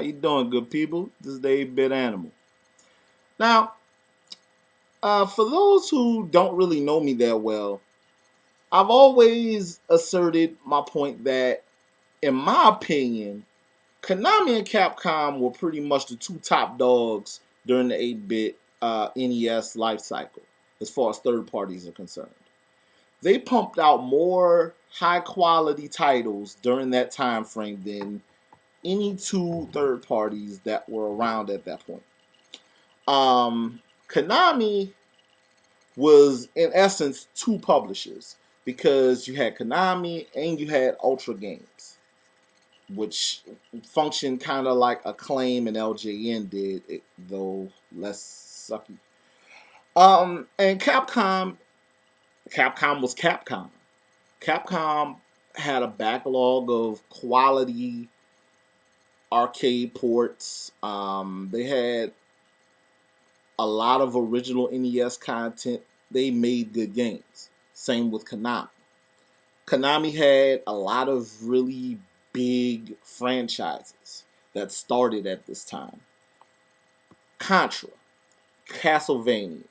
you doing, good people? This is the 8-Bit Animal. Now, for those who don't really know me that well, I've always asserted my point that, in my opinion, Konami and Capcom were pretty much the two top dogs during the 8-bit NES life cycle, as far as third parties are concerned. They pumped out more high-quality titles during that time frame than any two third parties that were around at that point. Konami was in essence two publishers because you had Konami and you had Ultra Games, which functioned kind of like Acclaim and LJN did, though less sucky. And Capcom was Capcom. Capcom had a backlog of quality arcade ports. They had a lot of original NES content. They made good games. Same with Konami. Konami had a lot of really big franchises that started at this time. Contra, Castlevania,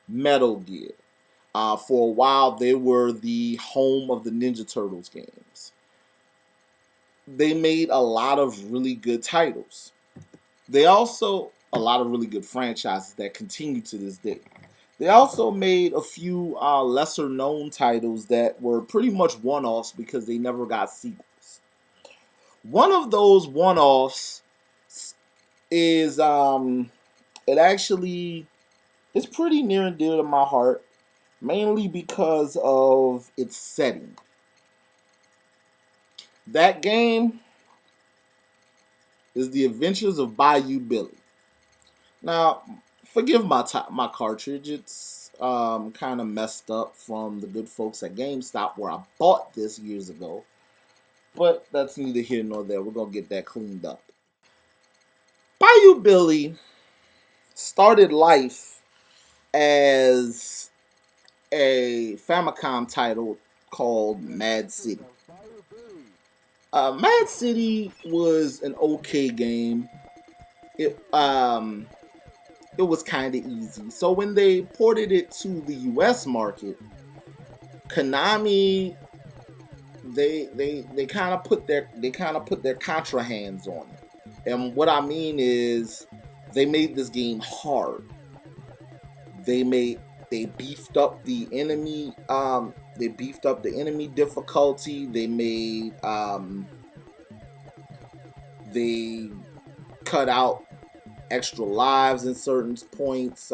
Metal Gear. For a while, they were the home of the Ninja Turtles games. They made a lot of really good titles. They also a lot of really good franchises that continue to this day. They also made a few lesser known titles that were pretty much one-offs because they never got sequels. One of those one-offs is it actually is pretty near and dear to my heart, mainly because of its setting. That game is The Adventures of Bayou Billy. Now, forgive my cartridge. It's kind of messed up from the good folks at GameStop where I bought this years ago. But that's neither here nor there. We're going to get that cleaned up. Bayou Billy started life as a Famicom title called Mad City. Mad City was an okay game. It was kind of easy. So when they ported it to the U.S. market, Konami they kind of put their Contra hands on it. And what I mean is they made this game hard. They beefed up the enemy difficulty. They cut out extra lives in certain points.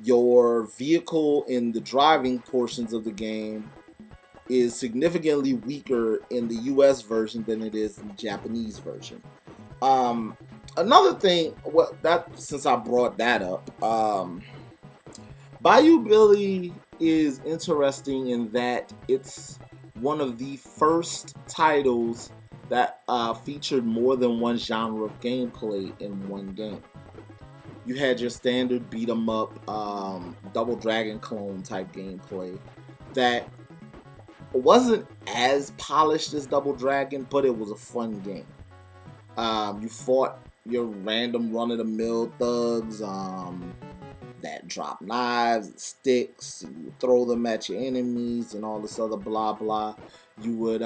Your vehicle in the driving portions of the game is significantly weaker in the US version than it is in the Japanese version. Another thing, since I brought that up, Bayou Billy is interesting in that it's one of the first titles that featured more than one genre of gameplay in one game. You had your standard beat 'em up, Double Dragon clone type gameplay that wasn't as polished as Double Dragon, but it was a fun game. You fought your random run-of-the-mill thugs that drop knives and sticks, and you would throw them at your enemies and all this other blah blah. You would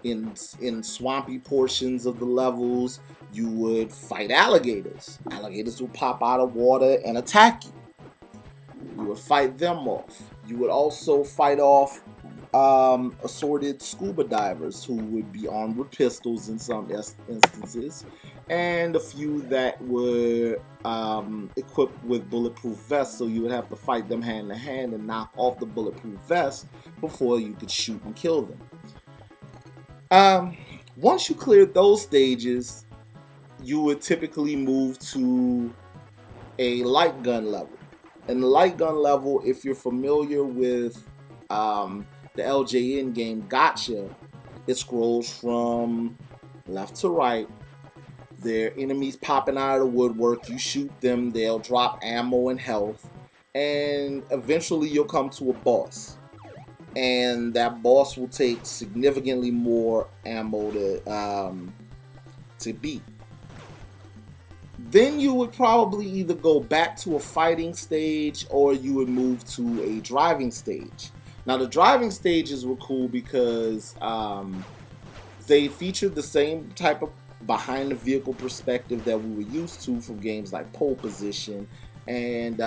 in swampy portions of the levels, you would fight alligators. Alligators would pop out of water and attack you. You would fight them off. You would also fight off assorted scuba divers who would be armed with pistols in some instances, and a few that were equipped with bulletproof vests, so you would have to fight them hand to hand and knock off the bulletproof vest before you could shoot and kill them. Once you cleared those stages, you would typically move to a light gun level. And the light gun level, if you're familiar with the LJN game Gotcha, it scrolls from left to right. There are enemies popping out of the woodwork. You shoot them, they'll drop ammo and health, and eventually you'll come to a boss. And that boss will take significantly more ammo to to be. Then you would probably either go back to a fighting stage or you would move to a driving stage. Now the driving stages were cool because they featured the same type of behind the vehicle perspective that we were used to from games like Pole Position, and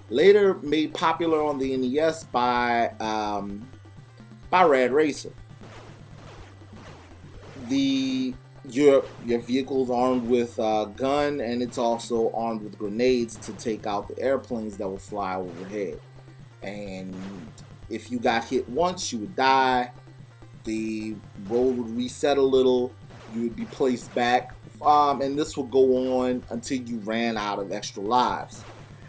later made popular on the NES by Rad Racer. Your vehicle is armed with a gun, and it's also armed with grenades to take out the airplanes that will fly overhead. And if you got hit once, you would die. The road would reset a little. You would be placed back, and this would go on until you ran out of extra lives.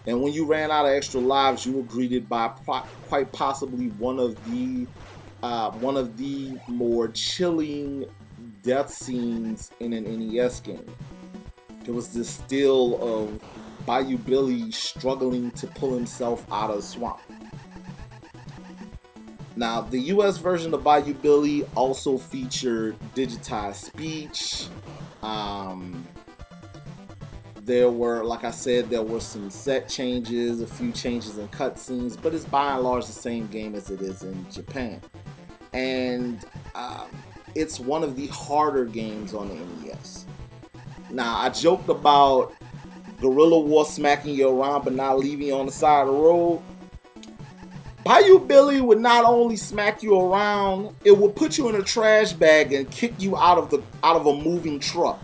And when you ran out of extra lives, you were greeted by quite possibly one of the more chilling death scenes in an NES game. There was this still of Bayou Billy struggling to pull himself out of the swamp. Now, the US version of Bayou Billy also featured digitized speech. There were, like I said, there were some set changes, a few changes in cutscenes, but it's by and large the same game as it is in Japan. And it's one of the harder games on the NES. Now, I joked about Guerrilla War smacking you around but not leaving you on the side of the road. Bayou Billy would not only smack you around, it would put you in a trash bag and kick you out of a moving truck.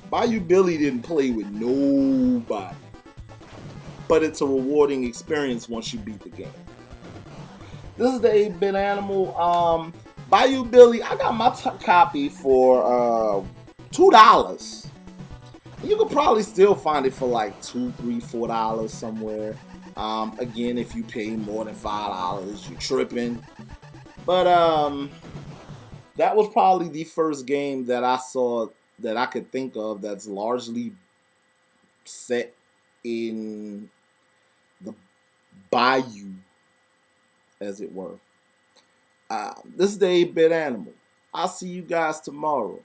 Bayou Billy didn't play with nobody, but it's a rewarding experience once you beat the game. This is the 8-bit animal. Bayou Billy, I got my copy for $2. You could probably still find it for like $2, $3, $4 somewhere. Again, if you pay more than $5, you're tripping. But that was probably the first game that I saw that I could think of that's largely set in the bayou, as it were. This is the 8-bit animal. I'll see you guys tomorrow.